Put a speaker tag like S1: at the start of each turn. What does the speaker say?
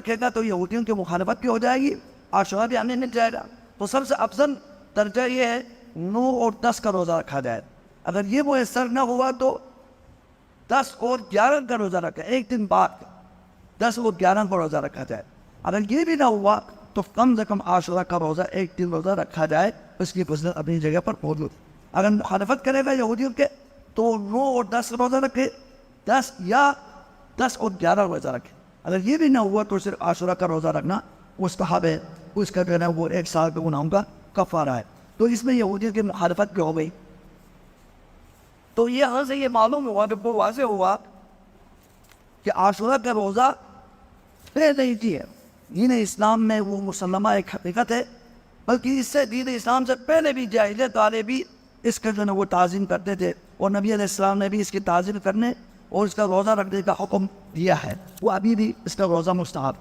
S1: رکھے گا تو یہودیوں کی مخالفت بھی ہو جائے گی، عاشورہ بھی ہمیں مل جائے گا۔ تو سب سے افضل درجہ یہ ہے 9 اور 10 کا روزہ رکھا جائے۔ اگر یہ میسر نہ ہوا تو 10 اور 11 کا روزہ رکھا، ایک دن بعد 10 اور 11 کا روزہ رکھا جائے۔ اگر یہ بھی نہ ہوا تو کم سے کم عاشورہ کا روزہ ایک دن روزہ رکھا جائے، اس کی فضیلت اپنی جگہ پر موجود۔ اگر مخالفت کرے گا یہودیوں کے تو 9 اور 10 روزہ رکھے، 10 یا 10 اور 11 روزہ رکھے۔ اگر یہ بھی نہ ہوا تو صرف عاشورہ کا روزہ رکھنا مستحب ہے، اس کا جو ہے نا وہ 1 سال کے گناہوں کا کفارہ ہے۔ تو اس میں یہودیوں کی مخالفت بھی ہو گئی۔ تو یہاں سے یہ معلوم ہوا، بالکل واضح ہوا کہ عاشورہ کا روزہ پہلے ہی کی ہے۔ دین اسلام میں وہ مسلمہ ایک حقیقت ہے، بلکہ اس سے دین اسلام سے پہلے بھی جاہلیت والے بھی اس کا جو ہے وہ تعظیم کرتے تھے، اور نبی علیہ السلام نے بھی اس کی تعظیم کرنے اور اس کا روزہ رکھنے کا حکم دیا ہے۔ وہ ابھی بھی اس کا روزہ مستحب